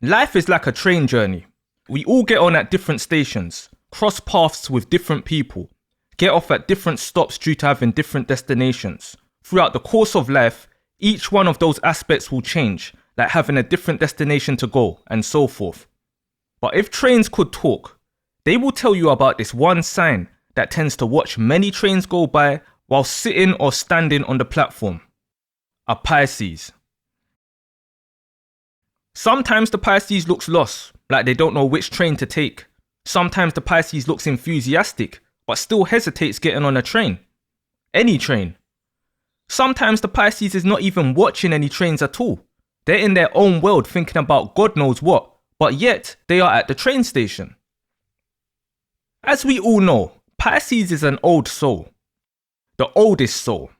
Life is like a train journey. We all get on at different stations, cross paths with different people, get off at different stops due to having different destinations. Throughout the course of life, each one of those aspects will change, like having a different destination to go, and so forth. But if trains could talk, they will tell you about this one sign that tends to watch many trains go by while sitting or standing on the platform. A Pisces. Sometimes the Pisces looks lost, like they don't know which train to take. Sometimes the Pisces looks enthusiastic, but still hesitates getting on a train. Any train. Sometimes the Pisces is not even watching any trains at all. They're in their own world thinking about God knows what, but yet they are at the train station. As we all know, Pisces is an old soul. The oldest soul.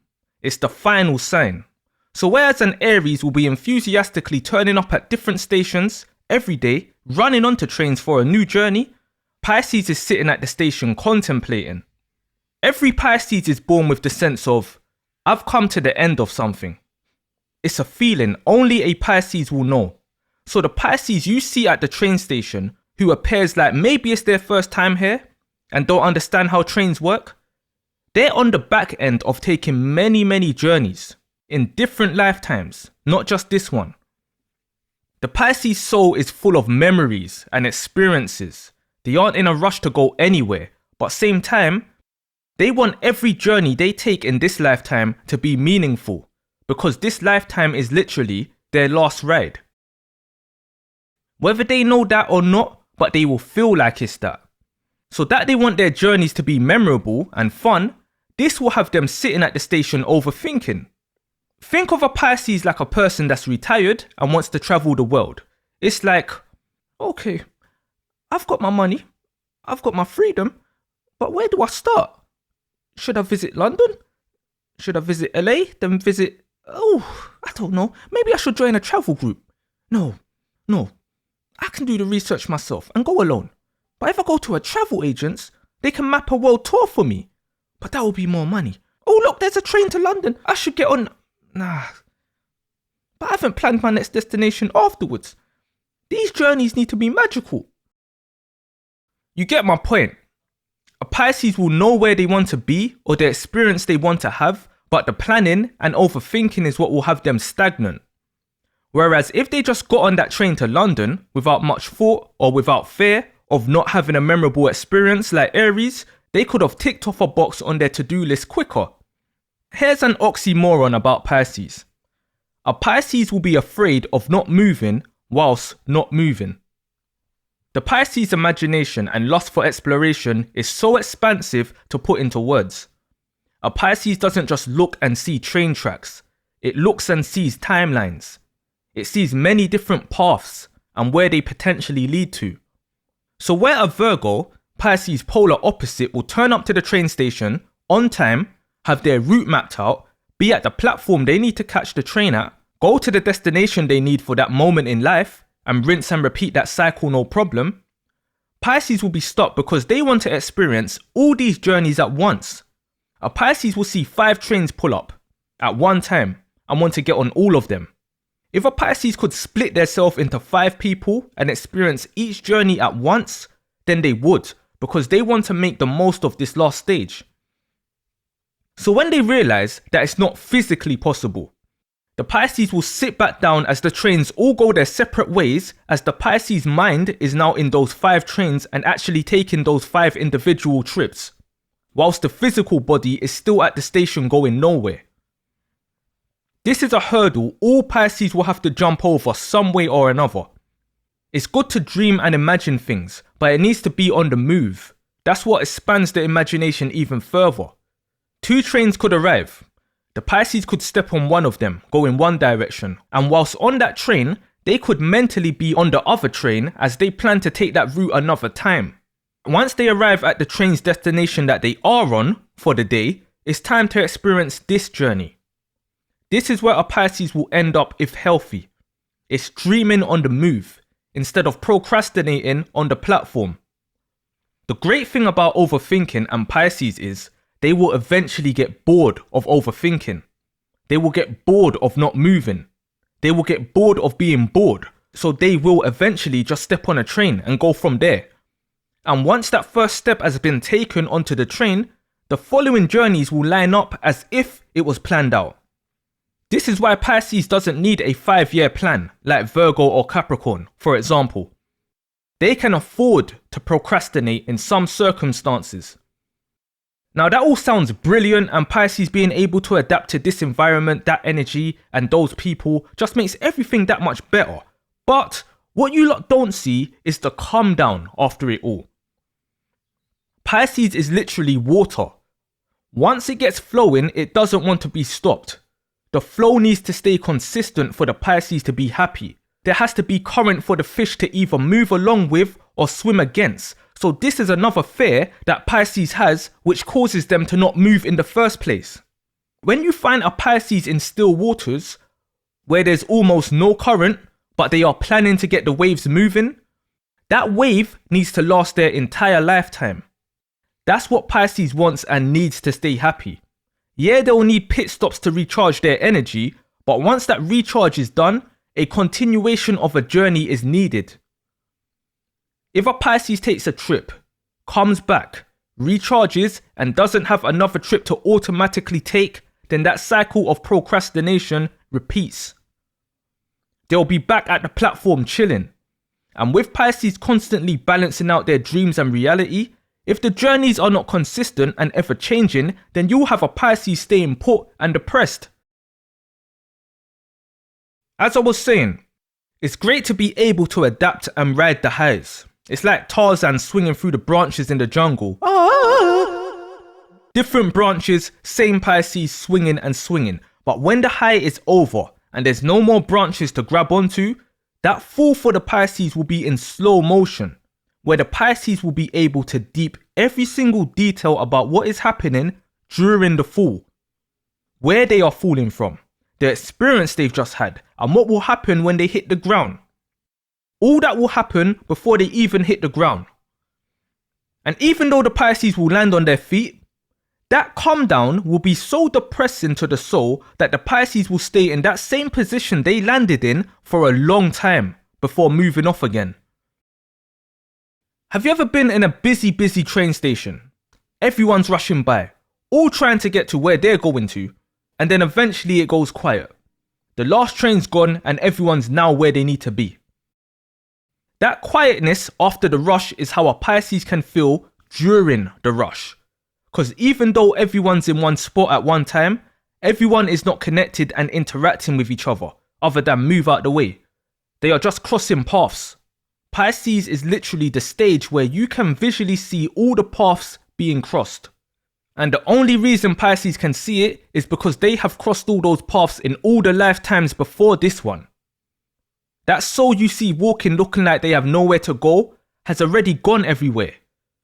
It's the final sign. So whereas an Aries will be enthusiastically turning up at different stations every day, running onto trains for a new journey, Pisces is sitting at the station contemplating. Every Pisces is born with the sense of, I've come to the end of something. It's a feeling only a Pisces will know. So the Pisces you see at the train station, who appears like maybe it's their first time here and don't understand how trains work, they're on the back end of taking many journeys in different lifetimes, not just this one. The Pisces soul is full of memories and experiences. They aren't in a rush to go anywhere, but same time, they want every journey they take in this lifetime to be meaningful, because this lifetime is literally their last ride. Whether they know that or not, but they will feel like it's that. So that they want their journeys to be memorable and fun, this will have them sitting at the station overthinking. Think of a Pisces like a person that's retired and wants to travel the world. It's like, okay, I've got my money, I've got my freedom, but where do I start? Should I visit London? Should I visit LA? Then visit, I don't know, maybe I should join a travel group. No, I can do the research myself and go alone. But if I go to a travel agent, they can map a world tour for me. But that will be more money. Oh look, there's a train to London, I should get on. Nah, but I haven't planned my next destination afterwards. These journeys need to be magical. You get my point. A Pisces will know where they want to be or the experience they want to have, but the planning and overthinking is what will have them stagnant. Whereas if they just got on that train to London without much thought or without fear of not having a memorable experience like Aries, they could have ticked off a box on their to-do list quicker. Here's an oxymoron about Pisces. A Pisces will be afraid of not moving whilst not moving. The Pisces imagination and lust for exploration is so expansive to put into words. A Pisces doesn't just look and see train tracks. It looks and sees timelines. It sees many different paths and where they potentially lead to. So where a Virgo, Pisces polar opposite, will turn up to the train station on time, have their route mapped out, be at the platform they need to catch the train at, go to the destination they need for that moment in life, and rinse and repeat that cycle no problem, Pisces will be stopped because they want to experience all these journeys at once. A Pisces will see 5 trains pull up at one time and want to get on all of them. If a Pisces could split themselves into 5 people and experience each journey at once, then they would, because they want to make the most of this last stage. So when they realise that it's not physically possible, the Pisces will sit back down as the trains all go their separate ways, as the Pisces mind is now in those 5 trains and actually taking those 5 individual trips, whilst the physical body is still at the station going nowhere. This is a hurdle all Pisces will have to jump over some way or another. It's good to dream and imagine things, but it needs to be on the move. That's what expands the imagination even further. 2 trains could arrive. The Pisces could step on one of them, go in one direction, and whilst on that train, they could mentally be on the other train as they plan to take that route another time. Once they arrive at the train's destination that they are on for the day, it's time to experience this journey. This is where a Pisces will end up if healthy. It's dreaming on the move, instead of procrastinating on the platform. The great thing about overthinking and Pisces is, they will eventually get bored of overthinking. They will get bored of not moving. They will get bored of being bored. so they will eventually just step on a train and go from there. And once that first step has been taken onto the train, the following journeys will line up as if it was planned out. This is why Pisces doesn't need a 5-year plan like Virgo or Capricorn, for example. They can afford to procrastinate in some circumstances. Now that all sounds brilliant, and Pisces being able to adapt to this environment, that energy and those people just makes everything that much better. But what you lot don't see is the calm down after it all. Pisces is literally water. Once it gets flowing, it doesn't want to be stopped. The flow needs to stay consistent for the Pisces to be happy. There has to be current for the fish to either move along with or swim against. So this is another fear that Pisces has, which causes them to not move in the first place. When you find a Pisces in still waters, where there's almost no current, but they are planning to get the waves moving, that wave needs to last their entire lifetime. That's what Pisces wants and needs to stay happy. Yeah, they'll need pit stops to recharge their energy, but once that recharge is done, a continuation of a journey is needed. If a Pisces takes a trip, comes back, recharges, and doesn't have another trip to automatically take, then that cycle of procrastination repeats. They'll be back at the platform chilling. And with Pisces constantly balancing out their dreams and reality, if the journeys are not consistent and ever changing, then you'll have a Pisces staying put and depressed. As I was saying, it's great to be able to adapt and ride the highs. It's like Tarzan swinging through the branches in the jungle. Different branches, same Pisces swinging and swinging. But when the high is over and there's no more branches to grab onto, that fall for the Pisces will be in slow motion, where the Pisces will be able to deep every single detail about what is happening during the fall, where they are falling from, the experience they've just had, and what will happen when they hit the ground. All that will happen before they even hit the ground. And even though the Pisces will land on their feet, that calm down will be so depressing to the soul that the Pisces will stay in that same position they landed in for a long time before moving off again. Have you ever been in a busy train station? Everyone's rushing by, all trying to get to where they're going to, and then eventually it goes quiet. The last train's gone and everyone's now where they need to be. That quietness after the rush is how a Pisces can feel during the rush. Because even though everyone's in one spot at one time, everyone is not connected and interacting with each other than move out the way. They are just crossing paths. Pisces is literally the stage where you can visually see all the paths being crossed. And the only reason Pisces can see it is because they have crossed all those paths in all the lifetimes before this one. That soul you see walking looking like they have nowhere to go has already gone everywhere.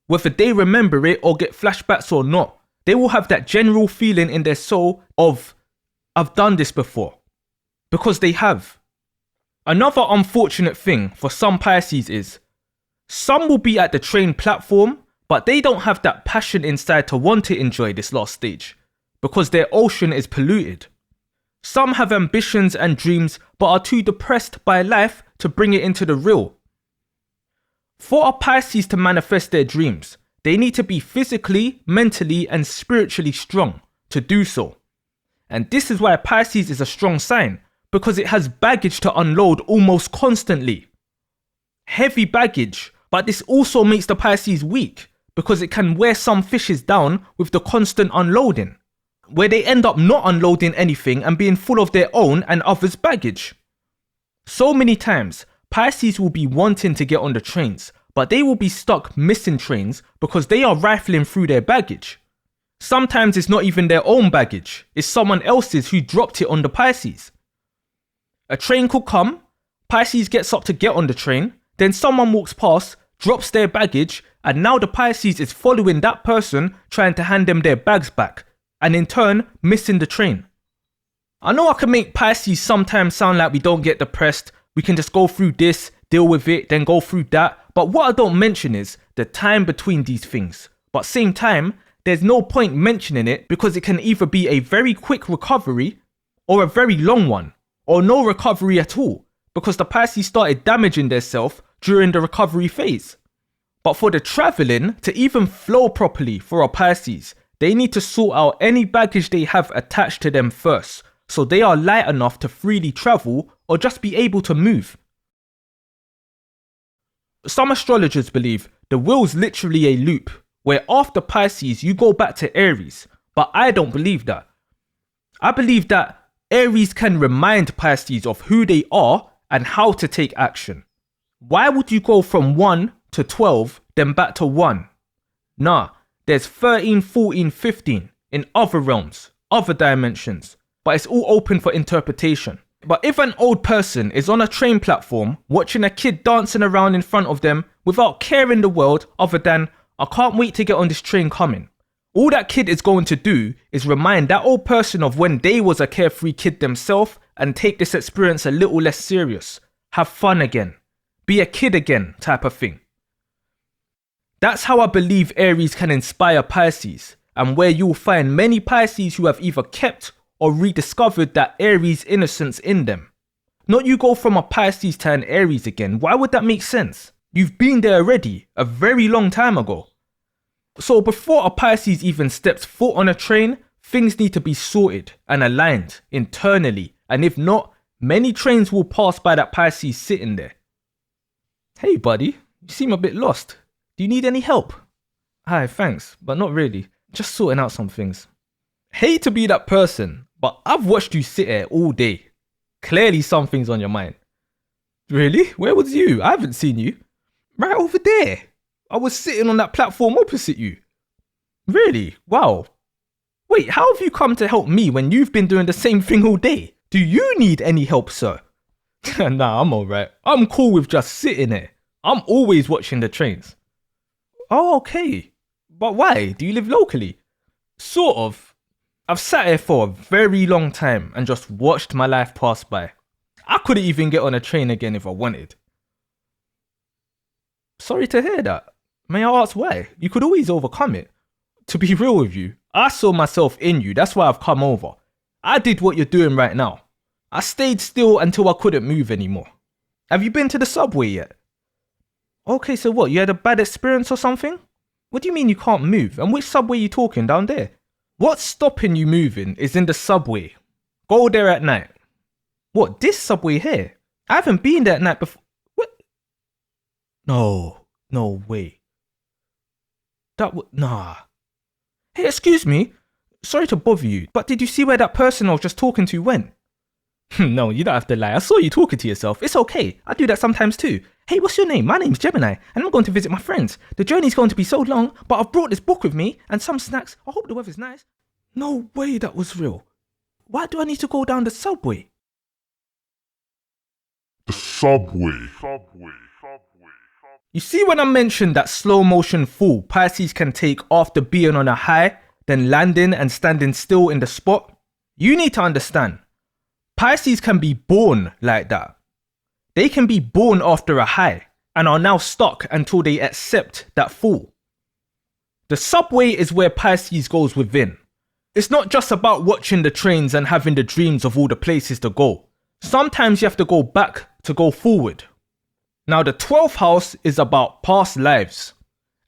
Whether they remember it or get flashbacks or not, they will have that general feeling in their soul of, I've done this before. Because they have. Another unfortunate thing for some Pisces is, some will be at the train platform, but they don't have that passion inside to want to enjoy this last stage, because their ocean is polluted. Some have ambitions and dreams, but are too depressed by life to bring it into the real. For a Pisces to manifest their dreams, they need to be physically, mentally, and spiritually strong to do so. And this is why Pisces is a strong sign, because it has baggage to unload almost constantly. Heavy baggage, but this also makes the Pisces weak, because it can wear some fishes down with the constant unloading, where they end up not unloading anything and being full of their own and others' baggage. So many times, Pisces will be wanting to get on the trains, but they will be stuck missing trains because they are rifling through their baggage. Sometimes it's not even their own baggage, it's someone else's who dropped it on the Pisces. A train could come, Pisces gets up to get on the train, then someone walks past, drops their baggage, and now the Pisces is following that person trying to hand them their bags back, and in turn, missing the train. I know I can make Pisces sometimes sound like we don't get depressed, we can just go through this, deal with it, then go through that, but what I don't mention is the time between these things. But same time, there's no point mentioning it because it can either be a very quick recovery or a very long one, or no recovery at all, because the Pisces started damaging themselves during the recovery phase. But for the traveling to even flow properly for a Pisces, they need to sort out any baggage they have attached to them first, so they are light enough to freely travel or just be able to move. Some astrologers believe the wheel's literally a loop, where after Pisces you go back to Aries, but I don't believe that. I believe that Aries can remind Pisces of who they are and how to take action. Why would you go from 1 to 12, then back to 1? Nah, there's 13, 14, 15 in other realms, other dimensions, but it's all open for interpretation. But if an old person is on a train platform watching a kid dancing around in front of them without caring the world other than, I can't wait to get on this train coming, all that kid is going to do is remind that old person of when they was a carefree kid themselves and take this experience a little less serious. Have fun again. Be a kid again type of thing. That's how I believe Aries can inspire Pisces, and where you'll find many Pisces who have either kept or rediscovered that Aries innocence in them. Not you go from a Pisces to an Aries again. Why would that make sense? You've been there already, a very long time ago. So before a Pisces even steps foot on a train, things need to be sorted and aligned internally, and if not, many trains will pass by that Pisces sitting there. Hey buddy, you seem a bit lost. Do you need any help? Hi, thanks, but not really. Just sorting out some things. Hate to be that person, but I've watched you sit here all day. Clearly something's on your mind. Really? Where was you? I haven't seen you. Right over there. I was sitting on that platform opposite you. Really? Wow. Wait, how have you come to help me when you've been doing the same thing all day? Do you need any help, sir? Nah, I'm alright. I'm cool with just sitting here. I'm always watching the trains. Oh, okay. But why? Do you live locally? Sort of. I've sat here for a very long time and just watched my life pass by. I couldn't even get on a train again if I wanted. Sorry to hear that. May I ask why? You could always overcome it. To be real with you, I saw myself in you. That's why I've come over. I did what you're doing right now. I stayed still until I couldn't move anymore. Have you been to the subway yet? Okay, so what? You had a bad experience or something? What do you mean you can't move? And which subway are you talking down there? What's stopping you moving is in the subway. Go there at night. What, this subway here? I haven't been there at night before. What? No way. Nah. Hey, excuse me. Sorry to bother you, but did you see where that person I was just talking to went? No, you don't have to lie. I saw you talking to yourself. It's okay. I do that sometimes too. Hey, what's your name? My name's Gemini, and I'm going to visit my friends. The journey's going to be so long, but I've brought this book with me and some snacks. I hope the weather's nice. No way that was real. Why do I need to go down the subway? The subway. You see when I mentioned that slow motion fall Pisces can take after being on a high, then landing and standing still in the spot? You need to understand. Pisces can be born like that. They can be born after a high and are now stuck until they accept that fall. The subway is where Pisces goes within. It's not just about watching the trains and having the dreams of all the places to go. Sometimes you have to go back to go forward. Now the 12th house is about past lives,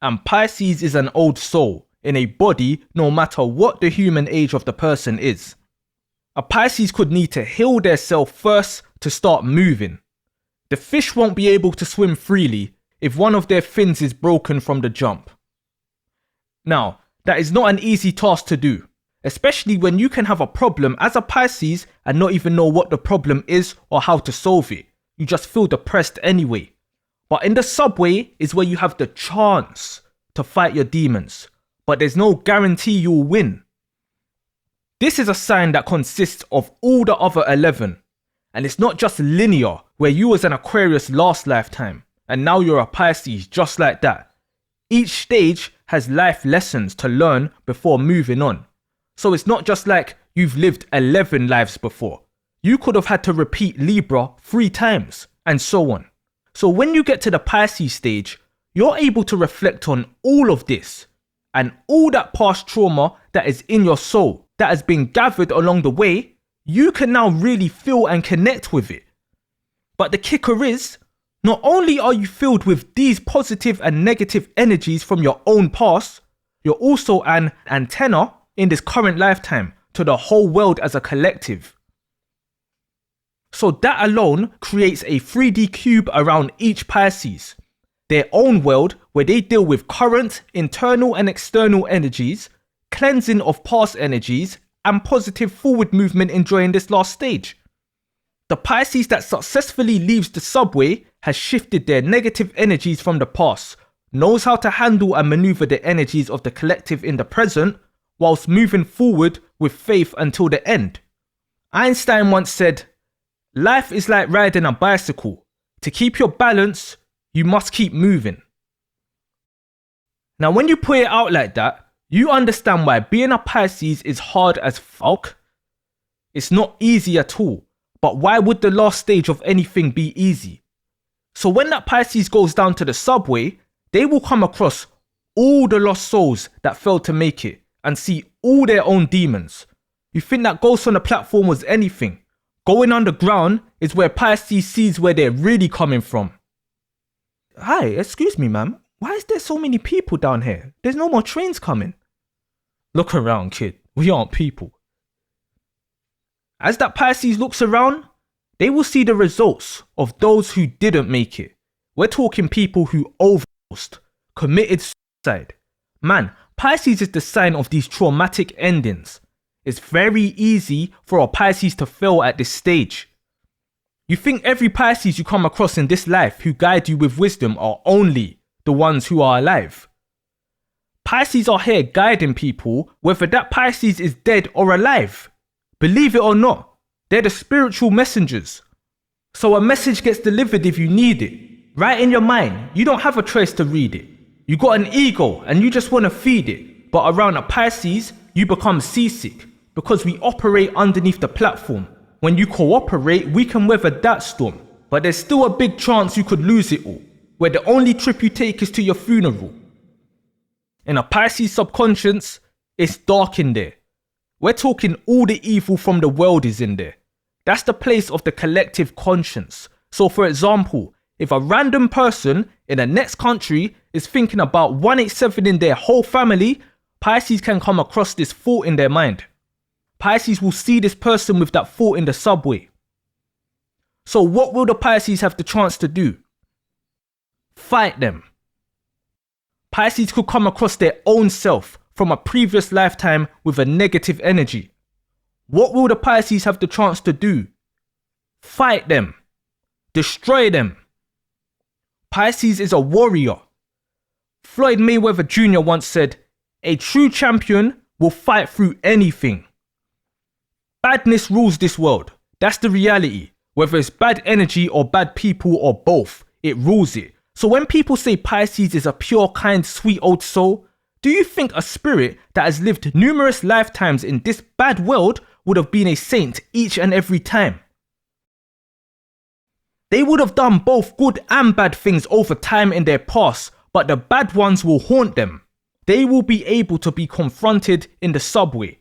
and Pisces is an old soul in a body no matter what the human age of the person is. A Pisces could need to heal their self first to start moving. The fish won't be able to swim freely if one of their fins is broken from the jump. Now, that is not an easy task to do, especially when you can have a problem as a Pisces and not even know what the problem is or how to solve it. You just feel depressed anyway. But in the subway is where you have the chance to fight your demons, but there's no guarantee you'll win. This is a sign that consists of all the other 11, and it's not just linear where you was an Aquarius last lifetime and now you're a Pisces just like that. Each stage has life lessons to learn before moving on. So it's not just like you've lived 11 lives before. You could have had to repeat Libra 3 times and so on. So when you get to the Pisces stage, you're able to reflect on all of this and all that past trauma that is in your soul that has been gathered along the way. You can now really feel and connect with it. But the kicker is, not only are you filled with these positive and negative energies from your own past, you're also an antenna in this current lifetime to the whole world as a collective. So that alone creates a 3D cube around each Pisces, their own world where they deal with current, internal and external energies, cleansing of past energies, and positive forward movement enjoying this last stage. The Pisces that successfully leaves the subway has shifted their negative energies from the past, knows how to handle and maneuver the energies of the collective in the present, whilst moving forward with faith until the end. Einstein once said, "Life is like riding a bicycle. To keep your balance, you must keep moving." Now when you put it out like that, you understand why being a Pisces is hard as fuck. It's not easy at all, but why would the last stage of anything be easy? So when that Pisces goes down to the subway, they will come across all the lost souls that failed to make it and see all their own demons. You think that Ghost on the Platform was anything? Going underground is where Pisces sees where they're really coming from. Hi, excuse me ma'am, why is there so many people down here? There's no more trains coming. Look around, kid, we aren't people. As that Pisces looks around, they will see the results of those who didn't make it. We're talking people who overdosed, committed suicide. Man, Pisces is the sign of these traumatic endings. It's very easy for a Pisces to fail at this stage. You think every Pisces you come across in this life who guide you with wisdom are only the ones who are alive. Pisces are here guiding people whether that Pisces is dead or alive. Believe it or not, they're the spiritual messengers. So a message gets delivered if you need it. Right in your mind, you don't have a choice to read it. You got an ego and you just want to feed it. But around a Pisces, you become seasick because we operate underneath the platform. When you cooperate, we can weather that storm. But there's still a big chance you could lose it all, where the only trip you take is to your funeral. In a Pisces subconscious, it's dark in there. We're talking all the evil from the world is in there. That's the place of the collective conscience. So for example, if a random person in the next country is thinking about 187 in their whole family, Pisces can come across this thought in their mind. Pisces will see this person with that thought in the subway. So what will the Pisces have the chance to do? Fight them. Pisces could come across their own self from a previous lifetime with a negative energy. What will the Pisces have the chance to do? Fight them. Destroy them. Pisces is a warrior. Floyd Mayweather Jr. once said, "A true champion will fight through anything." Badness rules this world. That's the reality. Whether it's bad energy or bad people or both, it rules it. So when people say Pisces is a pure, kind, sweet old soul, do you think a spirit that has lived numerous lifetimes in this bad world would have been a saint each and every time? They would have done both good and bad things over time in their past, but the bad ones will haunt them. They will be able to be confronted in the subway.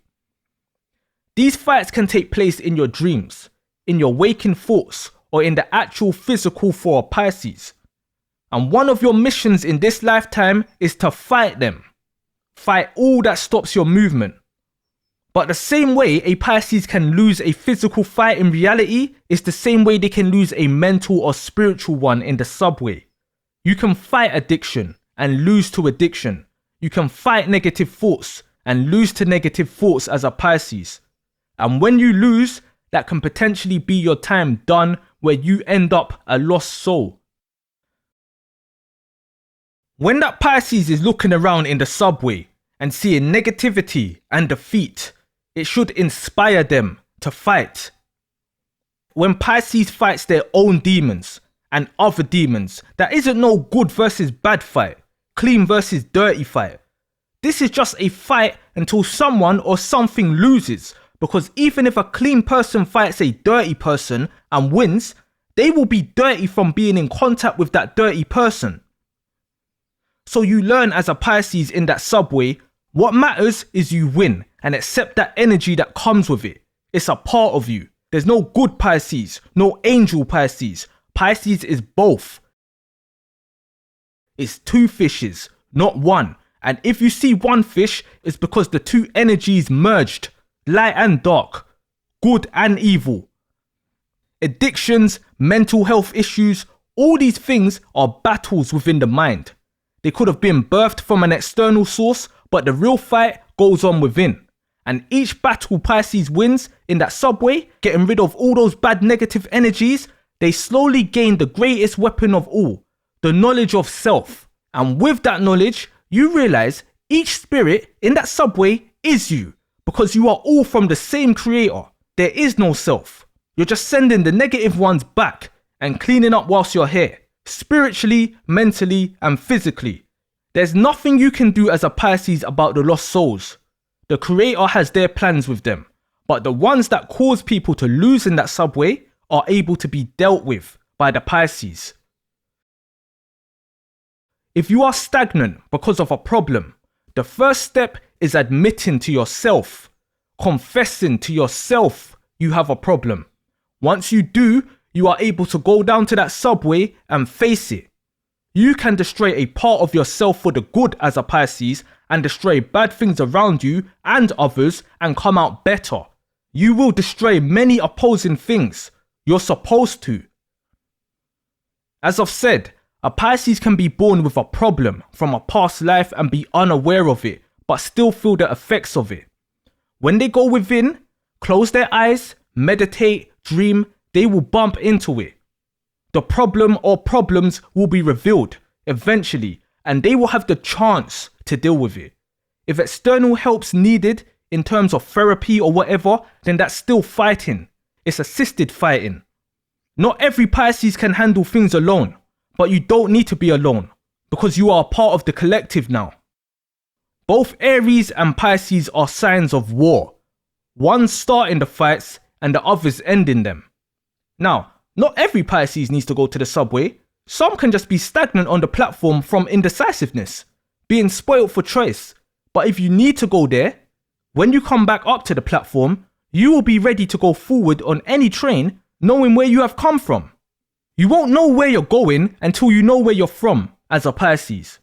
These fights can take place in your dreams, in your waking thoughts, or in the actual physical for a Pisces. And one of your missions in this lifetime is to fight them. Fight all that stops your movement. But the same way a Pisces can lose a physical fight in reality is the same way they can lose a mental or spiritual one in the subway. You can fight addiction and lose to addiction. You can fight negative thoughts and lose to negative thoughts as a Pisces. And when you lose, that can potentially be your time done where you end up a lost soul. When that Pisces is looking around in the subway and seeing negativity and defeat, it should inspire them to fight. When Pisces fights their own demons and other demons, that isn't no good versus bad fight, clean versus dirty fight. This is just a fight until someone or something loses, because even if a clean person fights a dirty person and wins, they will be dirty from being in contact with that dirty person. So you learn as a Pisces in that subway, what matters is you win and accept that energy that comes with it. It's a part of you. There's no good Pisces, no angel Pisces, Pisces is both. It's two fishes, not one. And if you see one fish, it's because the two energies merged, light and dark, good and evil. Addictions, mental health issues, all these things are battles within the mind. They could have been birthed from an external source, but the real fight goes on within. And each battle Pisces wins in that subway, getting rid of all those bad negative energies, they slowly gain the greatest weapon of all, the knowledge of self. And with that knowledge, you realize each spirit in that subway is you, because you are all from the same creator. There is no self. You're just sending the negative ones back and cleaning up whilst you're here, spiritually, mentally, and physically. There's nothing you can do as a Pisces about the lost souls. The creator has their plans with them, but the ones that cause people to lose in that subway are able to be dealt with by the Pisces. If you are stagnant because of a problem, the first step is admitting to yourself, confessing to yourself you have a problem. Once you do, you are able to go down to that subway and face it. You can destroy a part of yourself for the good as a Pisces and destroy bad things around you and others and come out better. You will destroy many opposing things. You're supposed to. As I've said, a Pisces can be born with a problem from a past life and be unaware of it, but still feel the effects of it. When they go within, close their eyes, meditate, dream, they will bump into it. The problem or problems will be revealed eventually, and they will have the chance to deal with it. If external help's needed in terms of therapy or whatever, then that's still fighting. It's assisted fighting. Not every Pisces can handle things alone, but you don't need to be alone because you are a part of the collective now. Both Aries and Pisces are signs of war. One starting the fights and the others ending them. Now, not every Pisces needs to go to the subway. Some can just be stagnant on the platform from indecisiveness, being spoiled for choice. But if you need to go there, when you come back up to the platform, you will be ready to go forward on any train, knowing where you have come from. You won't know where you're going until you know where you're from as a Pisces.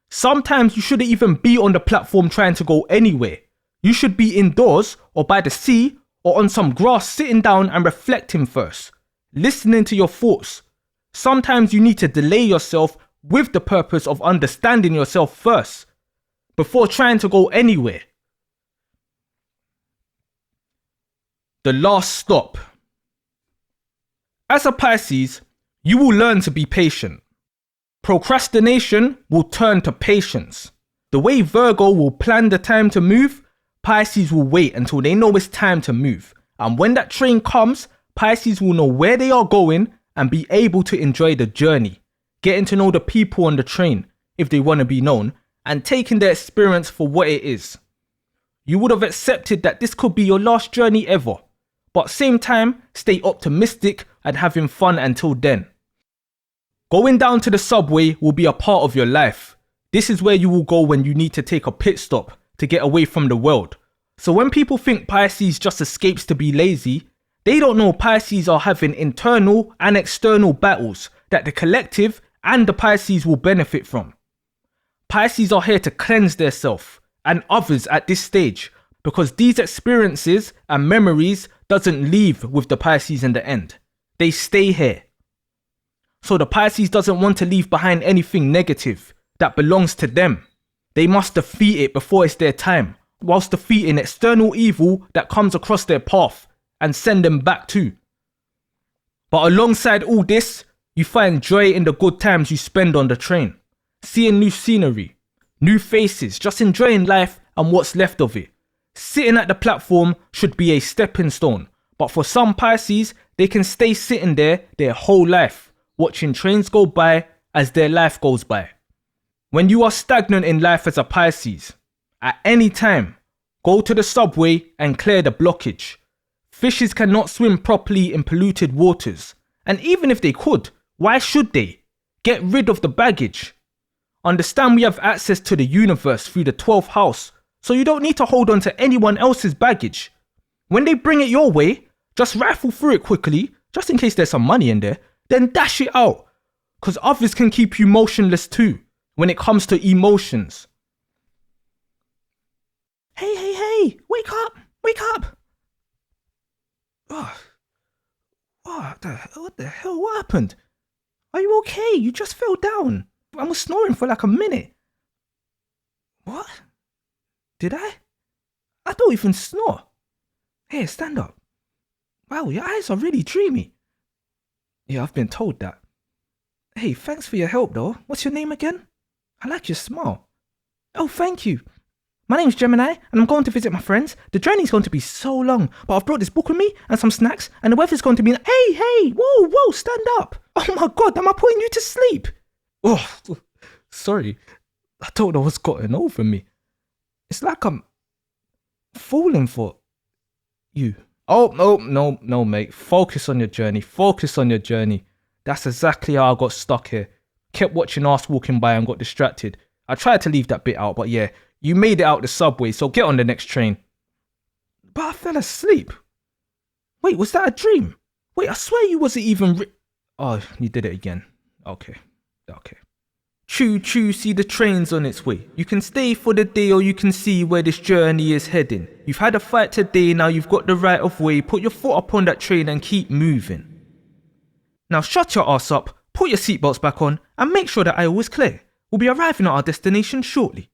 Sometimes you shouldn't even be on the platform trying to go anywhere. You should be indoors or by the sea or on some grass sitting down and reflecting first, listening to your thoughts. Sometimes you need to delay yourself with the purpose of understanding yourself first, before trying to go anywhere. The last stop. As a Pisces, you will learn to be patient. Procrastination will turn to patience. The way Virgo will plan the time to move, Pisces will wait until they know it's time to move. And when that train comes, Pisces will know where they are going and be able to enjoy the journey, getting to know the people on the train, if they want to be known, and taking their experience for what it is. You would have accepted that this could be your last journey ever, but same time, stay optimistic and having fun until then. Going down to the subway will be a part of your life. This is where you will go when you need to take a pit stop to get away from the world. So when people think Pisces just escapes to be lazy, they don't know Pisces are having internal and external battles that the collective and the Pisces will benefit from. Pisces are here to cleanse themselves and others at this stage because these experiences and memories doesn't leave with the Pisces in the end. They stay here. So the Pisces doesn't want to leave behind anything negative that belongs to them. They must defeat it before it's their time, whilst defeating external evil that comes across their path and send them back too. But alongside all this, you find joy in the good times you spend on the train, seeing new scenery, new faces, just enjoying life and what's left of it. Sitting at the platform should be a stepping stone, but for some Pisces, they can stay sitting there their whole life, watching trains go by as their life goes by. When you are stagnant in life as a Pisces, at any time, go to the subway and clear the blockage. Fishes cannot swim properly in polluted waters, and even if they could, why should they? Get rid of the baggage. Understand we have access to the universe through the 12th house, so you don't need to hold on to anyone else's baggage. When they bring it your way, just rifle through it quickly, just in case there's some money in there, then dash it out. Because others can keep you motionless too when it comes to emotions. Hey, wake up. Oh, what the hell, what happened? Are you okay? You just fell down. I was snoring for like a minute. What? Did I? I don't even snore. Hey, stand up. Wow, your eyes are really dreamy. Yeah, I've been told that. Hey, thanks for your help though. What's your name again? I like your smile. Oh, thank you. My name's Gemini and I'm going to visit my friends. The journey's going to be so long, but I've brought this book with me and some snacks and the weather's going to be... Hey, whoa, stand up. Oh my God, am I putting you to sleep? Oh, sorry. I don't know what's gotten over me. It's like I'm falling for you. Oh, no, mate. Focus on your journey. That's exactly how I got stuck here. Kept watching us walking by and got distracted. I tried to leave that bit out, but yeah, you made it out the subway, so get on the next train. But I fell asleep. Wait, was that a dream? Wait, I swear you wasn't even... Oh, you did it again. Okay. Choo, see the train's on its way. You can stay for the day or you can see where this journey is heading. You've had a fight today, now you've got the right of way. Put your foot up on that train and keep moving. Now shut your ass up, put your seatbelts back on and make sure that aisle is clear. We'll be arriving at our destination shortly.